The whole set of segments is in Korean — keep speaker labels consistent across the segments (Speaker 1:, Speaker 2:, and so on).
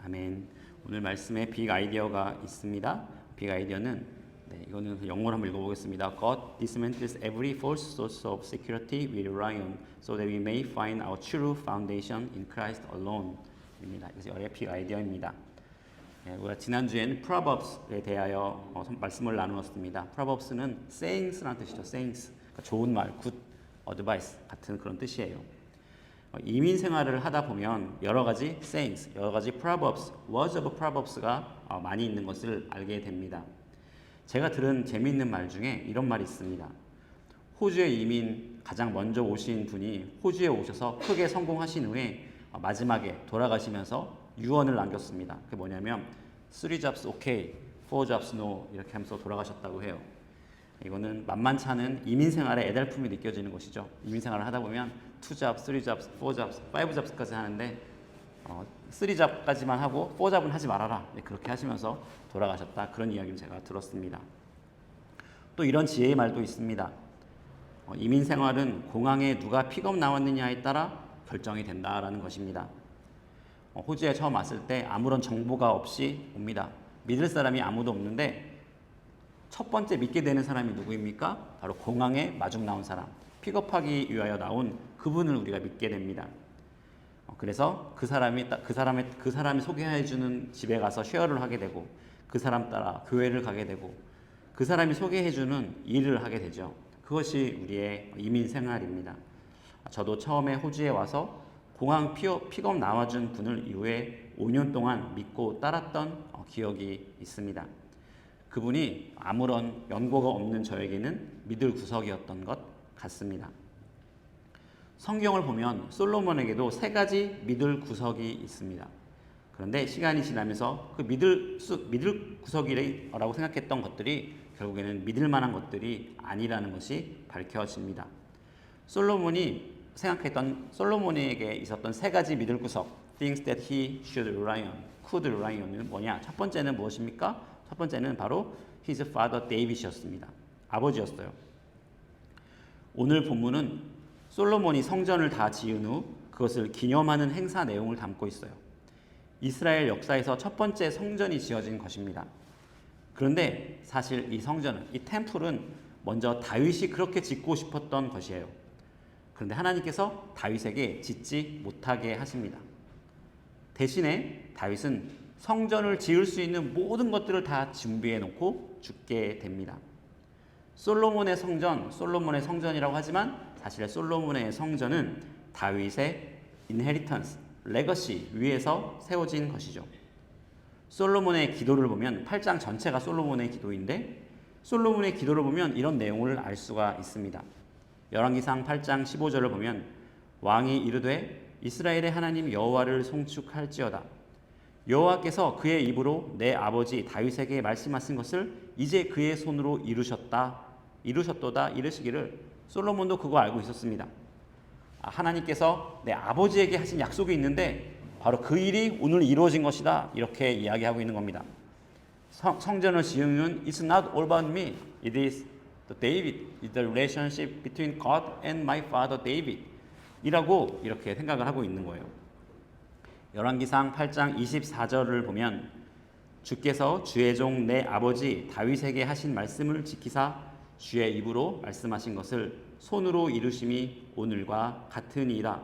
Speaker 1: 아멘. 오늘 말씀에 빅 아이디어가 있습니다. 빅 아이디어는 이거는 영어로 한번 읽어보겠습니다. God dismantles every false source of security we rely on, so that we may find our true foundation in Christ alone. 입니다. 그래서 여기에 빅 아이디어입니다. 우리가 지난주에는 Proverbs에 대하여 말씀을 나누었습니다. Proverbs는 sayings라는 뜻이죠. sayings, 그러니까 좋은 말, good advice 같은 그런 뜻이에요. 이민 생활을 하다 보면 여러 가지 sayings, 여러 가지 proverbs, words of proverbs가 많이 있는 것을 알게 됩니다. 제가 들은 재미있는 말 중에 이런 말이 있습니다. 호주에 이민 가장 먼저 오신 분이 호주에 오셔서 크게 성공하신 후에 마지막에 돌아가시면서 유언을 남겼습니다. 그게 뭐냐면 3 jobs okay, 4 jobs no 이렇게 하면서 돌아가셨다고 해요. 이거는 만만치 않은 이민 생활의 애달픔이 느껴지는 것이죠. 이민 생활을 하다 보면 2 jobs, 3 jobs, 4 jobs, 5 jobs까지 하는데 3 job까지만 하고 4 job은 하지 말아라. 그렇게 하시면서 돌아가셨다. 그런 이야기를 제가 들었습니다. 또 이런 지혜의 말도 있습니다. 이민 생활은 공항에 누가 픽업 나왔느냐에 따라 결정이 된다라는 것입니다. 호주에 처음 왔을 때 아무런 정보가 없이 옵니다. 믿을 사람이 아무도 없는데 첫 번째 믿게 되는 사람이 누구입니까? 바로 공항에 마중 나온 사람, 픽업하기 위하여 나온 그분을 우리가 믿게 됩니다. 그래서 그 사람이 소개해주는 집에 가서 쉐어를 하게 되고, 그 사람 따라 교회를 가게 되고, 그 사람이 소개해주는 일을 하게 되죠. 그것이 우리의 이민 생활입니다. 저도 처음에 호주에 와서 공항 픽업 나와준 분을 이후에 5년 동안 믿고 따랐던 기억이 있습니다. 그분이 아무런 연고가 없는 저에게는 믿을 구석이었던 것 같습니다. 성경을 보면 솔로몬에게도 3가지 믿을 구석이 있습니다. 그런데 시간이 지나면서 그 믿을 구석이라고 생각했던 것들이 결국에는 믿을 만한 것들이 아니라는 것이 밝혀집니다. 솔로몬에게 있었던 3가지 믿을 구석, things that he should rely on, could rely on은 뭐냐? 첫 번째는 무엇입니까? 첫 번째는 바로 his father David이었습니다. 아버지였어요. 오늘 본문은 솔로몬이 성전을 다 지은 후 그것을 기념하는 행사 내용을 담고 있어요. 이스라엘 역사에서 첫 번째 성전이 지어진 것입니다. 그런데 사실 이 성전은, 이 템플은 먼저 다윗이 그렇게 짓고 싶었던 것이에요. 그런데 하나님께서 다윗에게 짓지 못하게 하십니다. 대신에 다윗은 성전을 지을 수 있는 모든 것들을 다 준비해 놓고 죽게 됩니다. 솔로몬의 성전이라고 하지만 사실 솔로몬의 성전은 다윗의 인헤리턴스, 레거시 위에서 세워진 것이죠. 솔로몬의 기도를 보면 8장 전체가 솔로몬의 기도인데, 솔로몬의 기도를 보면 이런 내용을 알 수가 있습니다. 열왕기상 8장 15절을 보면 왕이 이르되 이스라엘의 하나님 여호와를 송축할지어다. 여호와께서 그의 입으로 내 아버지 다윗에게 말씀하신 것을 이제 그의 손으로 이루셨도다 이르시기를. 솔로몬도 그거 알고 있었습니다. 하나님께서 내 아버지에게 하신 약속이 있는데 바로 그 일이 오늘 이루어진 것이다. 이렇게 이야기하고 있는 겁니다. 성전을 지으면 It's not all about me. It is the relationship between God and my father David. 이라고 이렇게 생각을 하고 있는 거예요. 열왕기상 8장 24절을 보면 주께서 주의 종 내 아버지 다윗에게 하신 말씀을 지키사 주의 입으로 말씀하신 것을 손으로 이루심이 오늘과 같으니라.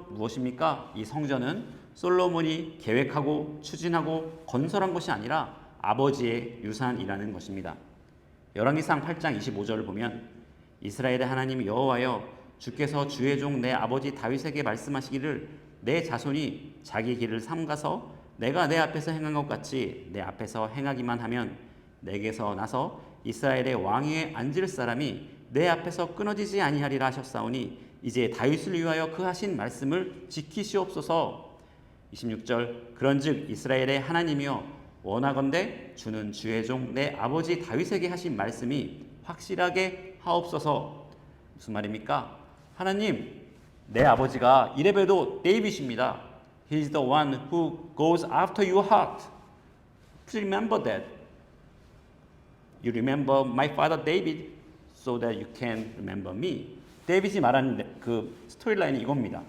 Speaker 1: 무엇입니까? 이 성전은 솔로몬이 계획하고 추진하고 건설한 것이 아니라 아버지의 유산이라는 것입니다. 열왕기상 8장 25절을 보면 이스라엘의 하나님 여호와여 주께서 주의 종 내 아버지 다윗에게 말씀하시기를 내 자손이 자기 길을 삼가서 내가 내 앞에서 행한 것 같이 내 앞에서 행하기만 하면 내게서 나서 이스라엘의 왕위에 앉을 사람이 내 앞에서 끊어지지 아니하리라 하셨사오니 이제 다윗을 위하여 그 하신 말씀을 지키시옵소서. 26절 그런즉 이스라엘의 하나님이여 원하건대 주는 주의 종 내 아버지 다윗에게 하신 말씀이 확실하게 하옵소서. 무슨 말입니까? 하나님, 내 아버지가 이래봬도 데이빗입니다. He is the one who goes after your heart. Please remember that. You remember my father David so that you can remember me. 데이빗이 말하는 그 스토리라인이 이겁니다.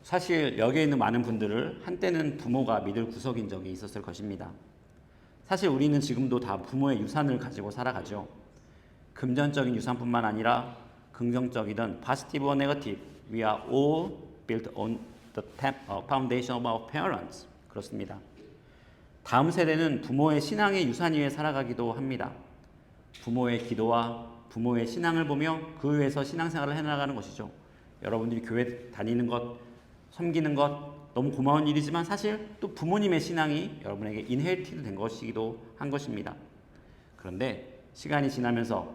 Speaker 1: 사실 여기에 있는 많은 분들을 한때는 부모가 믿을 구석인 적이 있었을 것입니다. 사실 우리는 지금도 다 부모의 유산을 가지고 살아가죠. 금전적인 유산뿐만 아니라 긍정적이든 positive or negative, we are all built on the foundation of our parents. 그렇습니다. 다음 세대는 부모의 신앙의 유산 위에 살아가기도 합니다. 부모의 기도와 부모의 신앙을 보며 그 위에서 신앙생활을 해나가는 것이죠. 여러분들이 교회 다니는 것, 섬기는 것 너무 고마운 일이지만 사실 또 부모님의 신앙이 여러분에게 인헤리티드 된 것이기도 한 것입니다. 그런데 시간이 지나면서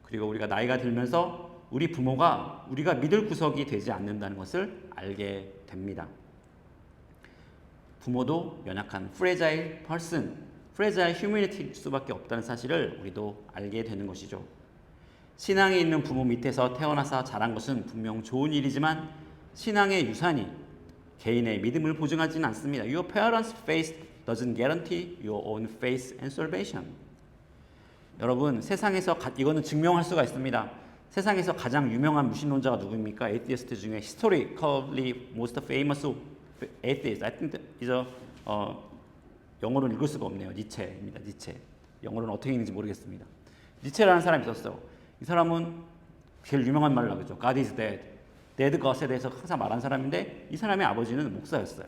Speaker 1: 그리고 우리가 나이가 들면서 우리 부모가 우리가 믿을 구석이 되지 않는다는 것을 알게 됩니다. 부모도 연약한 fragile person, fragile humanity일 수밖에 없다는 사실을 우리도 알게 되는 것이죠. 신앙이 있는 부모 밑에서 태어나서 자란 것은 분명 좋은 일이지만 신앙의 유산이 개인의 믿음을 보증하지는 않습니다. Your parents' faith doesn't guarantee your own faith and salvation. 여러분, 세상에서 이거는 증명할 수가 있습니다. 세상에서 가장 유명한 무신론자가 누구입니까? 에이티스트 중에 historically most famous atheist. I think is 영어로는 읽을 수가 없네요. 니체입니다. 니체. 영어로는 어떻게 읽는지 모르겠습니다. 니체라는 사람이 있었어요. 이 사람은 제일 유명한 말을 하죠. God is dead. 데드 것에 대해서 항상 말한 사람인데 이 사람의 아버지는 목사였어요.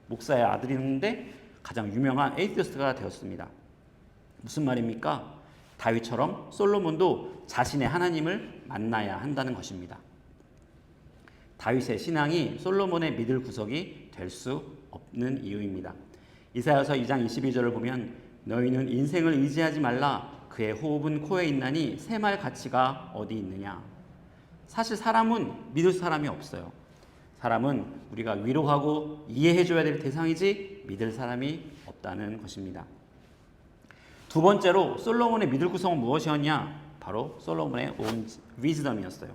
Speaker 1: 목사의 아들이었는데 가장 유명한 에이티스트가 되었습니다. 무슨 말입니까? 다윗처럼 솔로몬도 자신의 하나님을 만나야 한다는 것입니다. 다윗의 신앙이 솔로몬의 믿을 구석이 될 수 없는 이유입니다. 이사야서 2장 22절을 보면 너희는 인생을 의지하지 말라 그의 호흡은 코에 있나니 새말 가치가 어디 있느냐. 사실 사람은 믿을 사람이 없어요. 사람은 우리가 위로하고 이해해줘야 될 대상이지 믿을 사람이 없다는 것입니다. 두 번째로 솔로몬의 믿을 구성은 무엇이었냐? 바로 솔로몬의 온 위즈덤이었어요.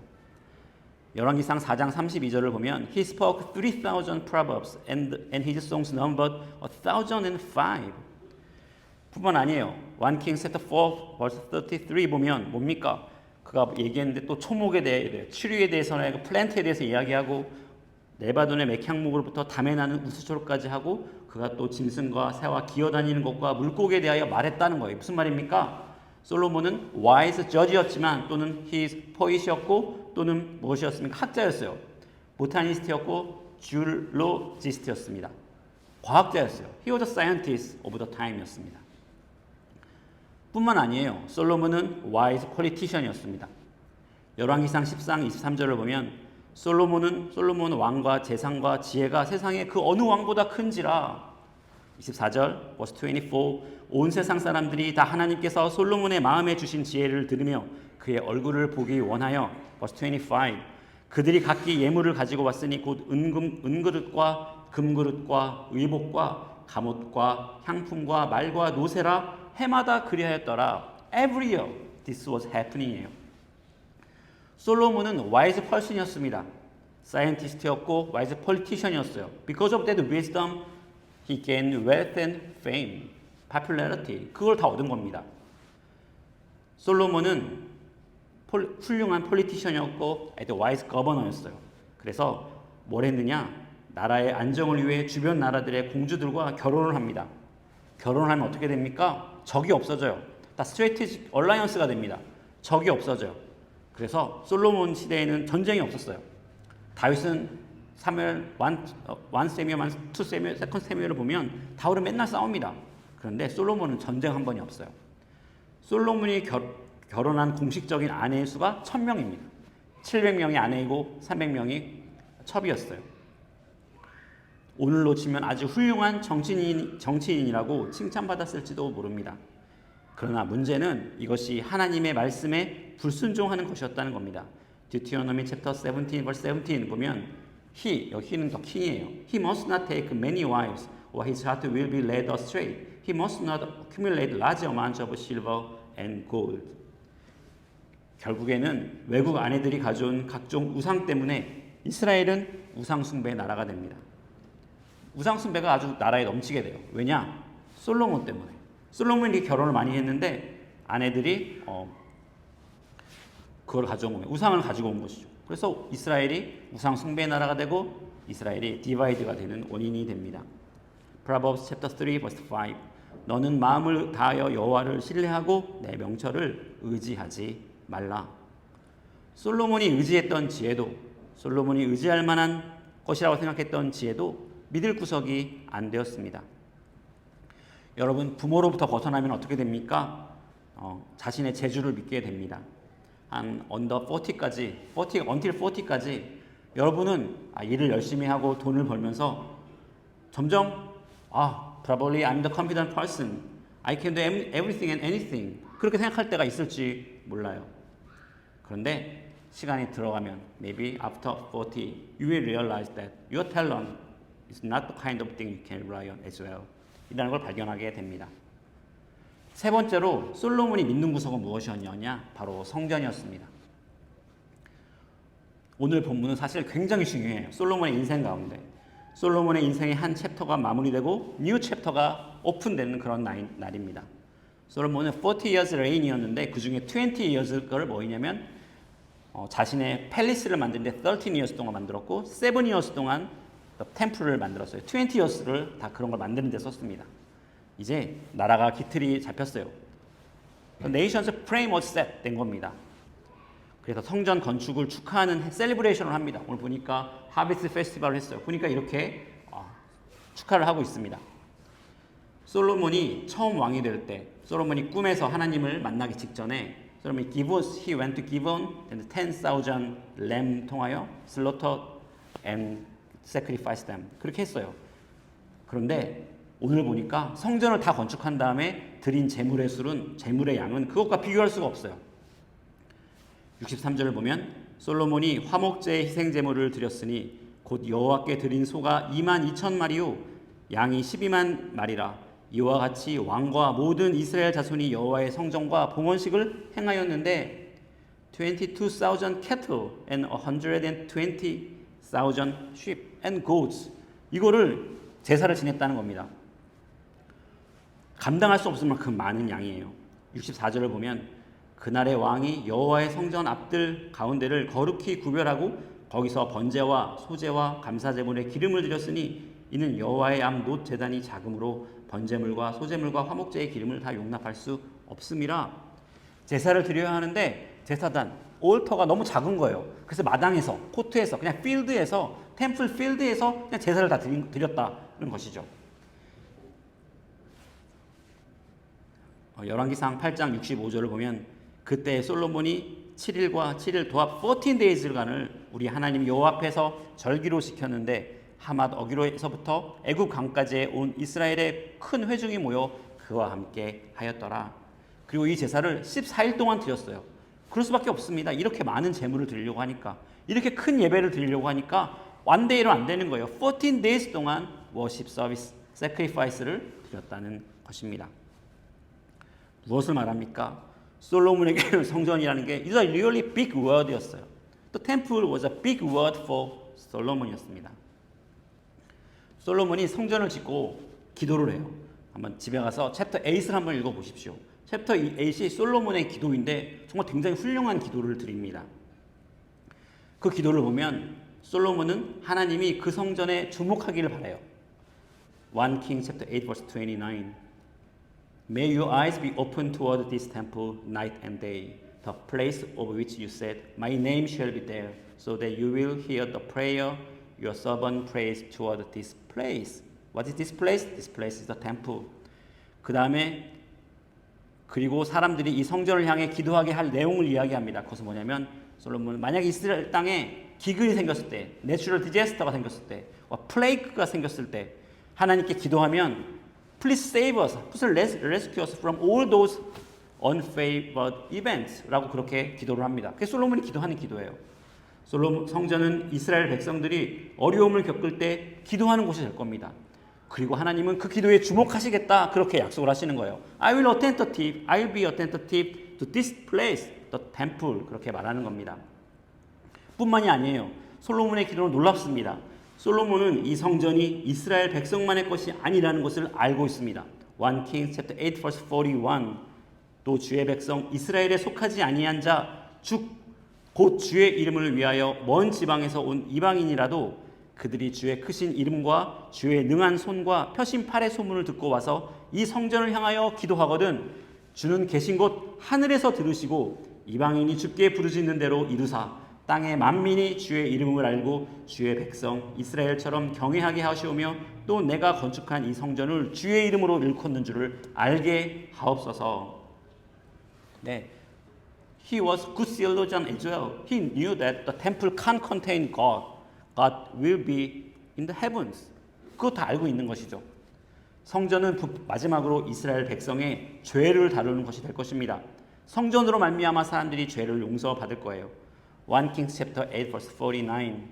Speaker 1: 열왕기상 4장 32절을 보면 He spoke 3,000 proverbs and his songs numbered 1,005. 뿐만 아니에요. 1 Kings chapter 4 verse 33 보면 뭡니까? 그가 얘기했는데 또 초목에 대해, 추류에 대해서는 플랜트에 대해서 이야기하고 레바논의 맥향목으로부터 담에 나는 우수초로까지 하고 그가 또 짐승과 새와 기어다니는 것과 물고기에 대하여 말했다는 거예요. 무슨 말입니까? 솔로몬은 wise judge였지만 또는 he poet이었고 또는 무엇이었습니까? 학자였어요. 보타니스트였고 줄로지스트였습니다. 과학자였어요. He was a scientist of the time이었습니다. 뿐만 아니에요. 솔로몬은 wise politician이었습니다. 열왕기상 10장 23절을 보면 솔로몬 왕과 재산과 지혜가 세상에 그 어느 왕보다 큰지라. 24절 verse 24 온 세상 사람들이 다 하나님께서 솔로몬의 마음에 주신 지혜를 들으며 그의 얼굴을 보기 원하여 verse 25 그들이 각기 예물을 가지고 왔으니 곧 은그릇과 금그릇과 의복과 갑옷과 향품과 말과 노새라 해마다 그리하였더라. Every year this was happening이에요. 솔로몬은 wise person이었습니다. 사이언티스트였고 wise politician이었어요. Because of that wisdom, he gained wealth and fame, popularity. 그걸 다 얻은 겁니다. 솔로몬은 훌륭한 폴리티션이었고 wise governor였어요. 그래서 뭘 했느냐? 나라의 안정을 위해 주변 나라들의 공주들과 결혼을 합니다. 결혼을 하면 어떻게 됩니까? 적이 없어져요. 다 스트레이티직 얼라이언스가 됩니다. 적이 없어져요. 그래서 솔로몬 시대에는 전쟁이 없었어요. 다윗은 1 세미얼, 2 세미얼, 2 세미얼을 보면 다윗은 맨날 싸웁니다. 그런데 솔로몬은 전쟁 한 번이 없어요. 솔로몬이 결혼한 공식적인 아내의 수가 1000명입니다. 700명이 아내이고 300명이 첩이었어요. 오늘로 치면 아주 훌륭한 정치인이라고 칭찬받았을지도 모릅니다. 그러나 문제는 이것이 하나님의 말씀에 불순종하는 것이었다는 겁니다. Deuteronomy chapter 17 verse 17 보면 여기는 더 킹이에요. He must not take many wives or his heart will be led astray. He must not accumulate large amounts of silver and gold. 결국에는 외국 아내들이 가져온 각종 우상 때문에 이스라엘은 우상 숭배의 나라가 됩니다. 우상 숭배가 아주 나라에 넘치게 돼요. 왜냐? 솔로몬 때문에. 솔로몬이 결혼을 많이 했는데 아내들이 그걸 가져온 거예요. 우상을 가지고 온 것이죠. 그래서 이스라엘이 우상 숭배의 나라가 되고 이스라엘이 디바이드가 되는 원인이 됩니다. Proverbs chapter 3 verse 5. 너는 마음을 다하여 여호와를 신뢰하고 내 명철을 의지하지 말라. 솔로몬이 의지했던 지혜도, 솔로몬이 의지할 만한 것이라고 생각했던 지혜도 믿을 구석이 안 되었습니다. 여러분, 부모로부터 벗어나면 어떻게 됩니까? 자신의 재주를 믿게 됩니다. 한 under 40까지, until 40까지 여러분은 일을 열심히 하고 돈을 벌면서 점점 probably I'm the confident person. I can do everything and anything. 그렇게 생각할 때가 있을지 몰라요. 그런데 시간이 들어가면 maybe after 40 you will realize that your talent is not the kind of thing you can rely on as well. 이라는 걸 발견하게 됩니다. 세 번째로 솔로몬이 믿는 구석은 무엇이었냐? 바로 성전이었습니다. 오늘 본문은 사실 굉장히 중요해요. 솔로몬의 인생 가운데. 솔로몬의 인생의 한 챕터가 마무리되고 뉴 챕터가 오픈되는 그런 날입니다. 솔로몬은 40 years reign이었는데 그 중에 20 years를 뭐냐면 자신의 팰리스를 만드는데 13 years 동안 만들었고 7 years 동안 템플을 만들었어요. 20 years를 다 그런 걸 만드는 데 썼습니다. 이제 나라가 기틀이 잡혔어요. Nation's frame was set 된 겁니다. 그래서 성전 건축을 축하하는 셀리브레이션을 합니다. 오늘 보니까 하비스 페스티벌을 했어요. 보니까 이렇게 축하를 하고 있습니다. 솔로몬이 처음 왕이 될 때, 솔로몬이 꿈에서 하나님을 만나기 직전에 솔로몬이 he went to Gibeon and 10,000 lamb 통하여 slaughtered and sacrificed them. 그렇게 했어요. 그런데 오늘 보니까 성전을 다 건축한 다음에 드린 제물의 수는, 제물의 양은 그것과 비교할 수가 없어요. 63절을 보면 솔로몬이 화목제의 희생제물을 드렸으니 곧 여호와께 드린 소가 22,000마리요 양이 12만 마리라. 이와 같이 왕과 모든 이스라엘 자손이 여호와의 성전과 봉헌식을 행하였는데 22,000 cattle and 120,000 sheep and goats 이거를 제사를 지냈다는 겁니다. 감당할 수 없을 만큼 많은 양이에요. 64절을 보면 그날의 왕이 여호와의 성전 앞들 가운데를 거룩히 구별하고 거기서 번제와 소제와 감사제물에 기름을 드렸으니 이는 여호와의 암 놋 제단이 작음으로 번제물과 소제물과 화목제의 기름을 다 용납할 수 없음이라. 제사를 드려야 하는데 제사단, 올터가 너무 작은 거예요. 그래서 마당에서, 코트에서, 그냥 필드에서, 템플 필드에서 그냥 제사를 다 드렸다는 것이죠. 열왕기상 8장 65절을 보면 그때 솔로몬이 7일과 7일 도합 14days간을 우리 하나님 여호와 앞에서 절기로 지켰는데 하맛 어기로에서부터 애굽 강까지 온 이스라엘의 큰 회중이 모여 그와 함께 하였더라. 그리고 이 제사를 14일 동안 드렸어요. 그럴 수밖에 없습니다. 이렇게 많은 제물을 드리려고 하니까, 이렇게 큰 예배를 드리려고 하니까 원데이로 안 되는 거예요. 14days 동안 워십 서비스, sacrifice를 드렸다는 것입니다. 무엇을 말합니까? 솔로몬에게는 성전이라는 게 is a really big word였어요. The temple was a big word for 솔로몬이었습니다. 솔로몬이 성전을 짓고 기도를 해요. 한번 집에 가서 챕터 8을 한번 읽어보십시오. 챕터 8이 솔로몬의 기도인데 정말 굉장히 훌륭한 기도를 드립니다. 그 기도를 보면 솔로몬은 하나님이 그 성전에 주목하기를 바라요. 1 King chapter 8 verse 29. May your eyes be open toward this temple night and day, the place of which you said, My name shall be there, so that you will hear the prayer your servant prays toward this place. What is this place? This place is the temple. 그 다음에 그리고 사람들이 이 성전을 향해 기도하게 할 내용을 이야기합니다. 그것은 뭐냐면 솔로몬은 만약에 이스라엘 땅에 기근이 생겼을 때, 내추럴 디제스터가 생겼을 때, 플레이크가 생겼을 때 하나님께 기도하면 Please save us, please rescue us from all those unfavored events 라고 그렇게 기도를 합니다. 그게 솔로몬이 기도하는 기도예요. 솔로몬 성전은 이스라엘 백성들이 어려움을 겪을 때 기도하는 곳이 될 겁니다. 그리고 하나님은 그 기도에 주목하시겠다 그렇게 약속을 하시는 거예요. I will be attentive to this place, the temple 그렇게 말하는 겁니다. 뿐만이 아니에요. 솔로몬의 기도는 놀랍습니다. 솔로몬은 이 성전이 이스라엘 백성만의 것이 아니라는 것을 알고 있습니다. 1 Kings chapter 8 verse 41. 또 주의 백성 이스라엘에 속하지 아니한 자 곧 주의 이름을 위하여 먼 지방에서 온 이방인이라도 그들이 주의 크신 이름과 주의 능한 손과 펴신 팔의 소문을 듣고 와서 이 성전을 향하여 기도하거든 주는 계신 곳 하늘에서 들으시고 이방인이 주께 부르짖는 대로 이루사 땅의 만민이 주의 이름을 알고 주의 백성 이스라엘처럼 경외하게 하시오며 또 내가 건축한 이 성전을 주의 이름으로 일컫는 줄을 알게 하옵소서. 네. He was good theologian as well. He knew that the temple can't contain God. God will be in the heavens. 그거 다 알고 있는 것이죠. 성전은 마지막으로 이스라엘 백성의 죄를 다루는 것이 될 것입니다. 성전으로 말미암아 사람들이 죄를 용서받을 거예요. 1 Kings chapter 8 verse 49.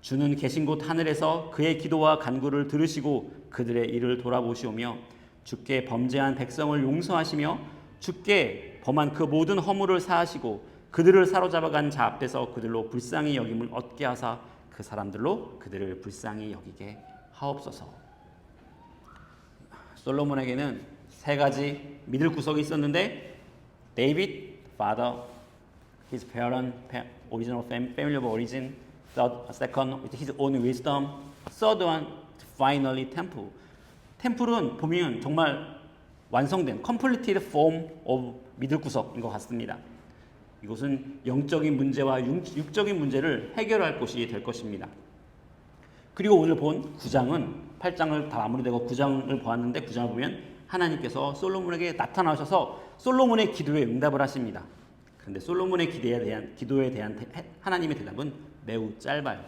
Speaker 1: 주는 계신 곳 하늘에서 그의 기도와 간구를 들으시고 그들의 일을 돌아보시오며 주께 범죄한 백성을 용서하시며 주께 범한 그 모든 허물을 사하시고 그들을 사로잡아간 자 앞에서 그들로 불쌍히 여김을 얻게 하사 그 사람들로 그들을 불쌍히 여기게 하옵소서. 솔로몬에게는 세 가지 믿을 구석이 있었는데 David, father, his parent, original family of origin, second, with his own wisdom, third one, finally temple. 템플은 보면 정말 완성된 completed form of 믿을 구석인 것 같습니다. 이것은 영적인 문제와 육적인 문제를 해결할 곳이 될 것입니다. 그리고 오늘 본 9장은 8장을 다 마무리되고 9장을 보았는데 9장을 보면 하나님께서 솔로몬에게 나타나셔서 솔로몬의 기도에 응답을 하십니다. 그런데 솔로몬의 기도에 대한 하나님의 대답은 매우 짧아요.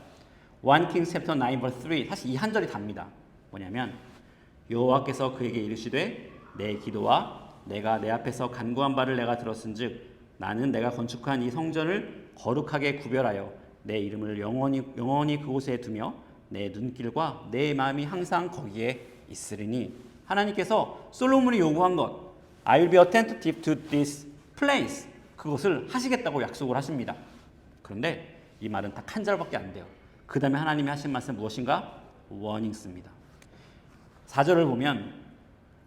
Speaker 1: 1 Kings chapter 9 verse 3 사실 이 한 절이 답니다. 뭐냐면 여호와께서 그에게 이르시되 내 기도와 내가 내 앞에서 간구한 바를 내가 들었은즉 나는 내가 건축한 이 성전을 거룩하게 구별하여 내 이름을 영원히 그곳에 두며 내 눈길과 내 마음이 항상 거기에 있으리니 하나님께서 솔로몬이 요구한 것 I will be attentive to this place 그것을 하시겠다고 약속을 하십니다. 그런데 이 말은 딱 한 절밖에 안 돼요. 그 다음에 하나님이 하신 말씀은 무엇인가? 워닝스입니다. 4절을 보면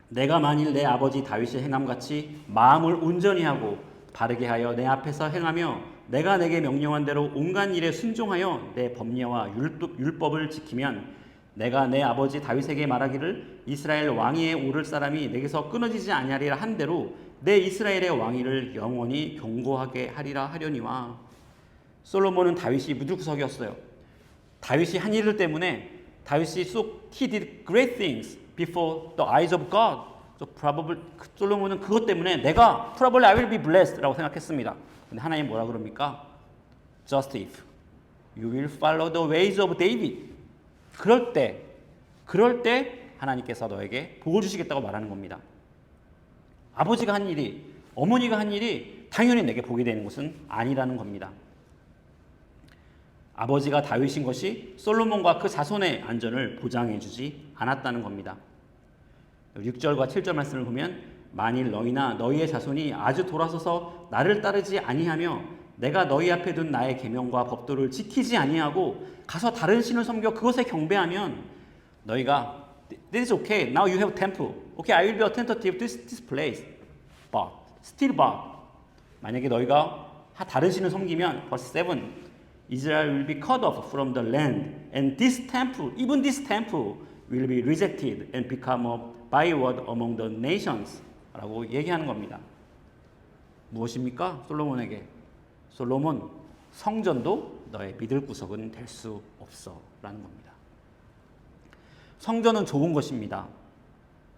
Speaker 1: 내가 만일 내 아버지 다윗의 행함같이 마음을 온전히 하고 바르게 하여 내 앞에서 행하며 내가 내게 명령한 대로 온갖 일에 순종하여 내 법례와 율법을 지키면 내가 내 아버지 다윗에게 말하기를 이스라엘 왕위에 오를 사람이 내게서 끊어지지 아니하리라 한 대로 내 이스라엘의 왕위를 영원히 경고하게 하리라 하려니와. 솔로몬은 다윗이 무두구석이었어요. 다윗이 한 일 때문에 다윗이 he did great things before the eyes of God. So probably 솔로몬은 그것 때문에 내가 probably I will be blessed라고 생각했습니다. 근데 하나님 뭐라 그럽니까? Just if you will follow the ways of David. 그럴 때 하나님께서 너에게 복을 주시겠다고 말하는 겁니다. 아버지가 한 일이, 어머니가 한 일이 당연히 내게 복이 되는 것은 아니라는 겁니다. 아버지가 다윗인 것이 솔로몬과 그 자손의 안전을 보장해 주지 않았다는 겁니다. 6절과 7절 말씀을 보면 만일 너희나 너희의 자손이 아주 돌아서서 나를 따르지 아니하며 내가 너희 앞에 둔 나의 계명과 법도를 지키지 아니하고 가서 다른 신을 섬겨 그것에 경배하면 너희가 This is okay. Now you have temple. Okay, I will be attentive to this place. But still but 만약에 너희가 다른 신을 섬기면 verse 7 Israel will be cut off from the land and this temple, even this temple will be rejected and become a byword among the nations 라고 얘기하는 겁니다. 무엇입니까? 솔로몬에게 솔로몬 성전도 너의 믿을 구석은 될 수 없어 라는 겁니다. 성전은 좋은 것입니다.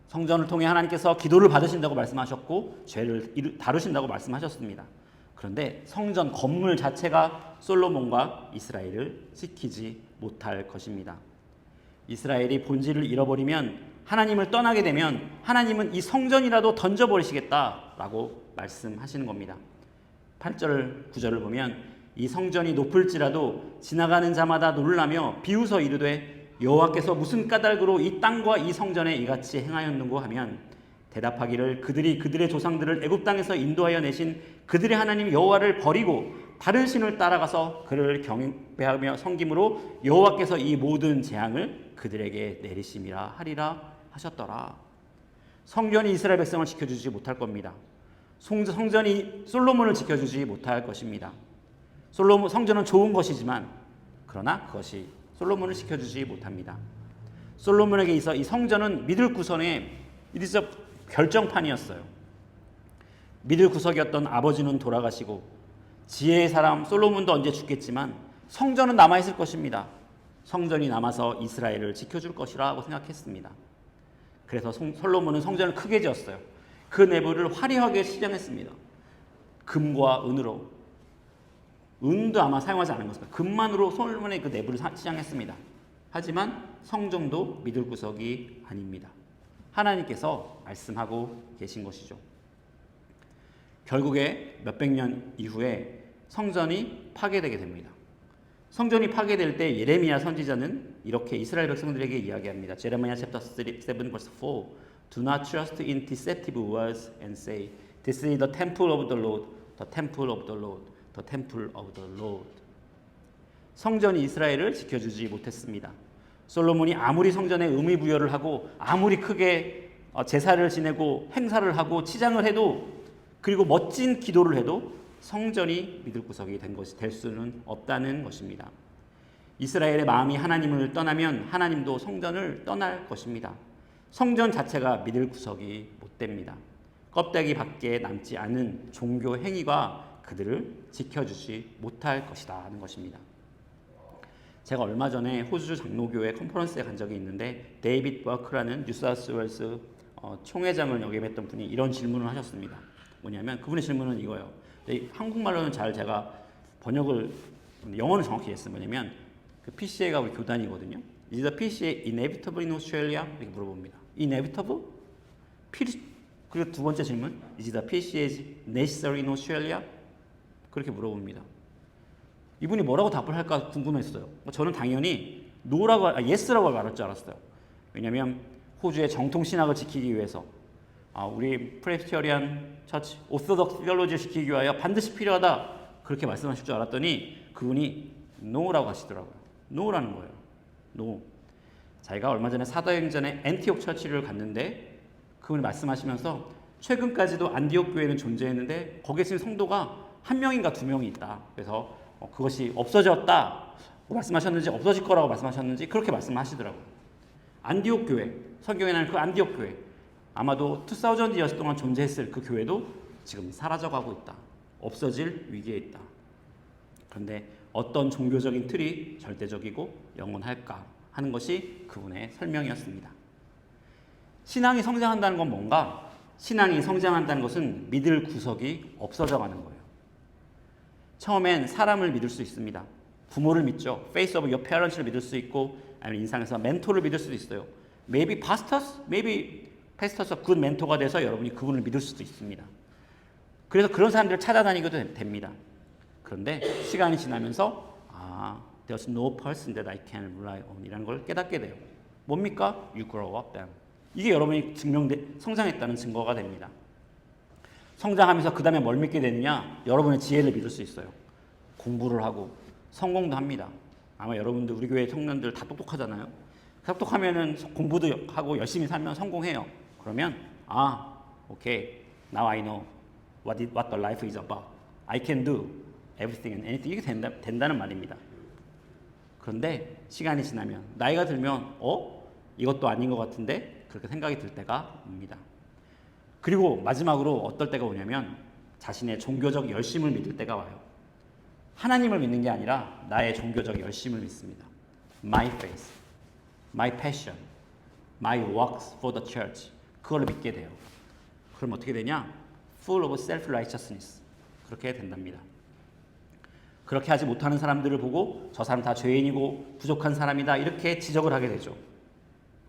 Speaker 1: 성전을 통해 하나님께서 기도를 받으신다고 말씀하셨고 죄를 다루신다고 말씀하셨습니다. 그런데 성전 건물 자체가 솔로몬과 이스라엘을 지키지 못할 것입니다. 이스라엘이 본질을 잃어버리면 하나님을 떠나게 되면 하나님은 이 성전이라도 던져버리시겠다라고 말씀하시는 겁니다. 8절 9절을 보면 이 성전이 높을지라도 지나가는 자마다 놀라며 비웃어 이르되 여호와께서 무슨 까닭으로 이 땅과 이 성전에 이같이 행하였는고 하면 대답하기를 그들이 그들의 조상들을 애굽 땅에서 인도하여 내신 그들의 하나님 여호와를 버리고 다른 신을 따라가서 그를 경배하며 섬김으로 여호와께서 이 모든 재앙을 그들에게 내리심이라 하리라 하셨더라. 성전이 이스라엘 백성을 지켜주지 못할 겁니다. 성전이 솔로몬을 지켜주지 못할 것입니다. 성전은 좋은 것이지만 그러나 그것이 솔로몬을 지켜주지 못합니다. 솔로몬에게 있어 이 성전은 믿을 구성의 이리저 결정판이었어요. 믿을 구석이었던 아버지는 돌아가시고 지혜의 사람 솔로몬도 언제 죽겠지만 성전은 남아있을 것입니다. 성전이 남아서 이스라엘을 지켜줄 것이라고 생각했습니다. 그래서 솔로몬은 성전을 크게 지었어요. 그 내부를 화려하게 치장했습니다. 금과 은으로. 은도 아마 사용하지 않은 것입니다. 금만으로 솔로몬의 그 내부를 치장했습니다. 하지만 성전도 믿을 구석이 아닙니다. 하나님께서 말씀하고 계신 것이죠. 결국에 몇백 년 이후에 성전이 파괴되게 됩니다. 성전이 파괴될 때 예레미야 선지자는 이렇게 이스라엘 백성들에게 이야기합니다. 제레미야 chapter 7 verse 4. Do not trust in deceptive words and say, This is the temple of the Lord, the temple of the Lord, the temple of the Lord. 성전이 이스라엘을 지켜주지 못했습니다. 솔로몬이 아무리 성전에 의미 부여를 하고 아무리 크게 제사를 지내고 행사를 하고 치장을 해도 그리고 멋진 기도를 해도 성전이 믿을 구석이 될 수는 없다는 것입니다. 이스라엘의 마음이 하나님을 떠나면 하나님도 성전을 떠날 것입니다. 성전 자체가 믿을 구석이 못 됩니다. 껍데기 밖에 남지 않은 종교 행위가 그들을 지켜주지 못할 것이다 하는 것입니다. 제가 얼마 전에 호주 장로교회 컨퍼런스에 간 적이 있는데 데이빗 버크라는 뉴사우스웨일스 총회장을 역임했던 분이 이런 질문을 하셨습니다. 뭐냐면 그분의 질문은 이거예요. 한국말로는 잘 제가 번역을 영어는 정확히 했어요. 뭐냐면 그 PCA가 우리 교단이거든요. Is the PCA inevitable in Australia? 이렇게 물어봅니다. Inevitable? 그리고 두 번째 질문, Is the PCA necessary in Australia? 그렇게 물어봅니다. 이분이 뭐라고 답을 할까 궁금했어요. 저는 당연히 yes라고 말할 줄 알았어요. 왜냐하면 호주의 정통 신학을 지키기 위해서 우리 프레스비테리안 처치, 오소독스 티올로지를 지키기 위하여 반드시 필요하다 그렇게 말씀하실 줄 알았더니 그분이 no라고 하시더라고요. no라는 거예요. no. 자기가 얼마 전에 사도행전에 엔티옥 처치를 갔는데 그분이 말씀하시면서 최근까지도 안디옥 교회는 존재했는데 거기에 있는 성도가 한 명인가 두 명이 있다. 그래서 그것이 없어졌다 말씀하셨는지 없어질 거라고 말씀하셨는지 그렇게 말씀하시더라고요. 안디옥 교회, 성경에 나오는 그 안디옥 교회 아마도 2000years 동안 존재했을 그 교회도 지금 사라져가고 있다. 없어질 위기에 있다. 그런데 어떤 종교적인 틀이 절대적이고 영원할까 하는 것이 그분의 설명이었습니다. 신앙이 성장한다는 건 뭔가? 신앙이 성장한다는 것은 믿을 구석이 없어져가는 거예요. 처음엔 사람을 믿을 수 있습니다. 부모를 믿죠. Face of your parents를 믿을 수 있고 아니면 인상에서 멘토를 믿을 수도 있어요. Maybe pastors, maybe pastors good mentor가 돼서 여러분이 그분을 믿을 수도 있습니다. 그래서 그런 사람들을 찾아다니기도 됩니다. 그런데 시간이 지나면서 there's no person that I can rely on 이라는 걸 깨닫게 돼요. 뭡니까? You grow up then. 이게 여러분이 성장했다는 증거가 됩니다. 성장하면서 그 다음에 뭘 믿게 되느냐? 여러분의 지혜를 믿을 수 있어요. 공부를 하고 성공도 합니다. 아마 여러분들 우리 교회 청년들 다 똑똑하잖아요. 똑똑하면은 공부도 하고 열심히 살면 성공해요. 그러면 okay, now I know what the life is about. I can do everything and anything. 이게 된다는 말입니다. 그런데 시간이 지나면 나이가 들면 이것도 아닌 것 같은데 그렇게 생각이 들 때가 옵니다. 그리고 마지막으로 어떨 때가 오냐면 자신의 종교적 열심을 믿을 때가 와요. 하나님을 믿는 게 아니라 나의 종교적 열심을 믿습니다. My faith, my passion, my works for the church. 그걸 믿게 돼요. 그럼 어떻게 되냐? Full of self-righteousness. 그렇게 된답니다. 그렇게 하지 못하는 사람들을 보고 저 사람 다 죄인이고 부족한 사람이다 이렇게 지적을 하게 되죠.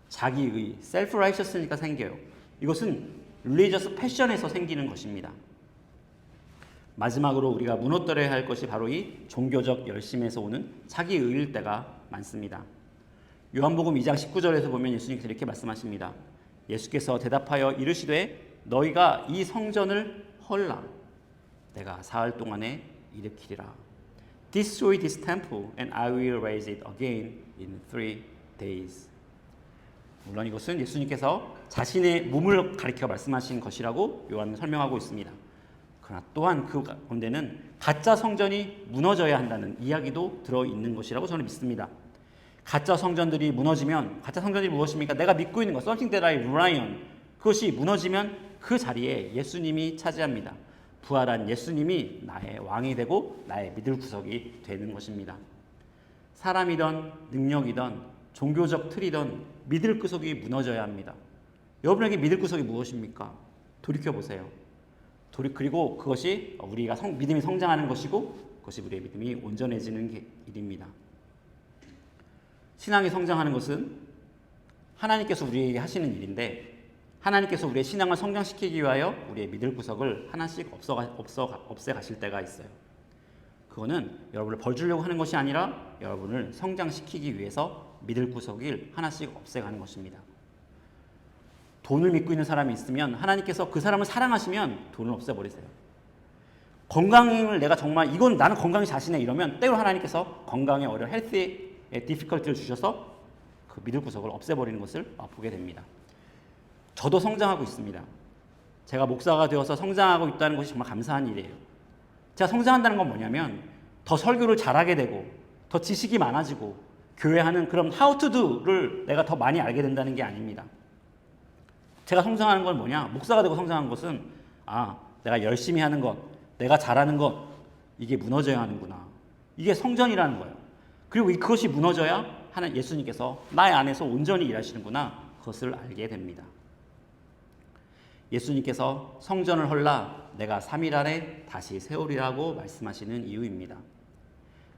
Speaker 1: 자기의 self-righteous니까 생겨요. 이것은 religious passion에서 생기는 것입니다. 마지막으로 우리가 무너뜨려야 할 것이 바로 이 종교적 열심에서 오는 자기의일 때가 많습니다. 요한복음 2장 19절에서 보면 예수님께서 이렇게 말씀하십니다. 예수께서 대답하여 이르시되 너희가 이 성전을 헐라 내가 사흘 동안에 일으키리라. Destroy this temple and I will raise it again in 3 days. 물론 이것은 예수님께서 자신의 몸을 가리켜 말씀하신 것이라고 요한은 설명하고 있습니다. 그러나 또한 그 가운데는 가짜 성전이 무너져야 한다는 이야기도 들어있는 것이라고 저는 믿습니다. 가짜 성전들이 무너지면 가짜 성전들이 무엇입니까? 내가 믿고 있는 것, something that I rely on. 그것이 무너지면 그 자리에 예수님이 차지합니다. 부활한 예수님이 나의 왕이 되고 나의 믿을 구석이 되는 것입니다. 사람이든 능력이든 종교적 틀이든 믿을 구석이 무너져야 합니다. 여러분에게 믿을 구석이 무엇입니까? 돌이켜보세요. 그리고 그것이 우리가 믿음이 성장하는 것이고 그것이 우리의 믿음이 온전해지는 일입니다. 신앙이 성장하는 것은 하나님께서 우리에게 하시는 일인데 하나님께서 우리의 신앙을 성장시키기 위하여 우리의 믿을 구석을 하나씩 없애가실 때가 있어요. 그거는 여러분을 벌 주려고 하는 것이 아니라 여러분을 성장시키기 위해서 믿을 구석을 하나씩 없애가는 것입니다. 돈을 믿고 있는 사람이 있으면 하나님께서 그 사람을 사랑하시면 돈을 없애버리세요. 건강을 내가 정말 이건 나는 건강이 자신해 이러면 때로 하나님께서 건강에 어려운 헬스에 디피컬티를 주셔서 그 믿을 구석을 없애버리는 것을 보게 됩니다. 저도 성장하고 있습니다. 제가 목사가 되어서 성장하고 있다는 것이 정말 감사한 일이에요. 제가 성장한다는 건 뭐냐면 더 설교를 잘하게 되고 더 지식이 많아지고 교회 하는 그런 how to do를 내가 더 많이 알게 된다는 게 아닙니다. 제가 성장하는 건 뭐냐? 목사가 되고 성장한 것은 내가 열심히 하는 것, 내가 잘하는 것 이게 무너져야 하는구나. 이게 성전이라는 거예요. 그리고 그것이 무너져야 예수님께서 나의 안에서 온전히 일하시는구나. 그것을 알게 됩니다. 예수님께서 성전을 헐라 내가 3일 안에 다시 세우리라고 말씀하시는 이유입니다.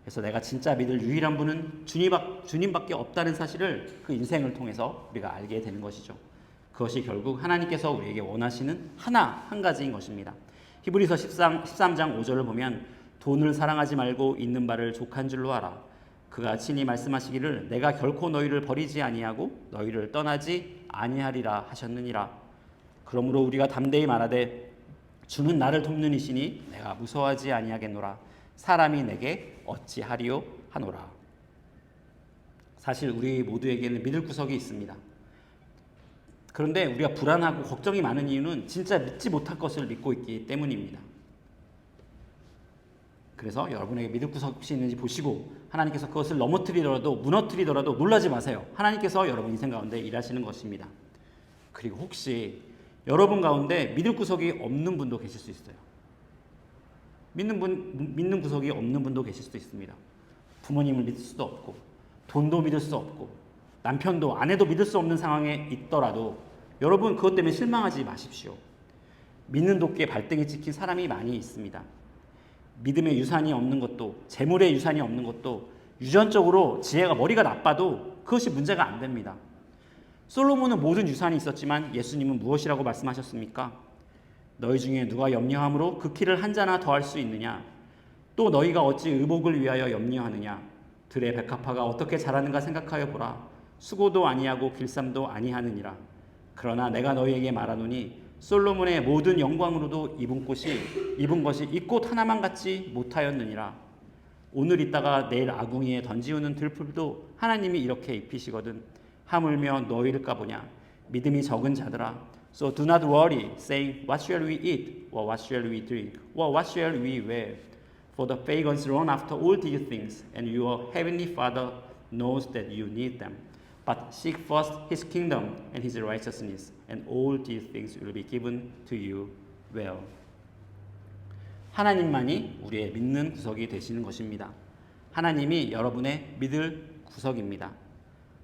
Speaker 1: 그래서 내가 진짜 믿을 유일한 분은 주님밖에 없다는 사실을 그 인생을 통해서 우리가 알게 되는 것이죠. 그것이 결국 하나님께서 우리에게 원하시는 한 가지인 것입니다. 히브리서 13장 5절을 보면 돈을 사랑하지 말고 있는 바를 족한 줄로 알아. 그가 친히 말씀하시기를 내가 결코 너희를 버리지 아니하고 너희를 떠나지 아니하리라 하셨느니라. 그러므로 우리가 담대히 말하되 주는 나를 돕는 이시니 내가 무서워하지 아니하겠노라. 사람이 내게 어찌하리요 하노라. 사실 우리 모두에게는 믿을 구석이 있습니다. 그런데 우리가 불안하고 걱정이 많은 이유는 진짜 믿지 못할 것을 믿고 있기 때문입니다. 그래서 여러분에게 믿을 구석이 혹시 있는지 보시고 하나님께서 그것을 무너뜨리더라도 놀라지 마세요. 하나님께서 여러분 인생 가운데 일하시는 것입니다. 그리고 혹시 여러분 가운데 믿을 구석이 없는 분도 계실 수 있어요. 믿는 구석이 없는 분도 계실 수도 있습니다. 부모님을 믿을 수도 없고 돈도 믿을 수 없고 남편도 아내도 믿을 수 없는 상황에 있더라도 여러분 그것 때문에 실망하지 마십시오. 믿는 도끼에 발등에 찍힌 사람이 많이 있습니다. 믿음의 유산이 없는 것도 재물의 유산이 없는 것도 유전적으로 머리가 나빠도 그것이 문제가 안 됩니다. 솔로몬은 모든 유산이 있었지만 예수님은 무엇이라고 말씀하셨습니까? 너희 중에 누가 염려함으로 그 키를 한 자나 더할 수 있느냐? 또 너희가 어찌 의복을 위하여 염려하느냐? 들의 백합화가 어떻게 자라는가 생각하여 보라. 수고도 아니하고 길쌈도 아니하느니라. 그러나 내가 너희에게 말하노니 솔로몬의 모든 영광으로도 입은 것이 이 꽃 하나만 같지 못하였느니라. 오늘 있다가 내일 아궁이에 던지우는 들풀도 하나님이 이렇게 입히시거든. 하물며 너희를까 보냐. 믿음이 적은 자들아. So do not worry, saying, What shall we eat? Or what shall we drink? Or what shall we wear? For the pagans run after all these things, and your heavenly Father knows that you need them. But seek first his kingdom and his righteousness, and all these things will be given to you well. 하나님만이 우리의 믿는 구석이 되시는 것입니다. 하나님이 여러분의 믿을 구석입니다.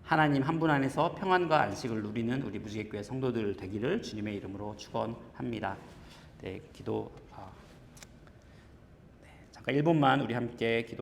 Speaker 1: 하나님 한 분 안에서 평안과 안식을 누리는 우리 무지개교회 성도들 되기를 주님의 이름으로 축원합니다. 네, 잠깐 1분만 우리 함께 기도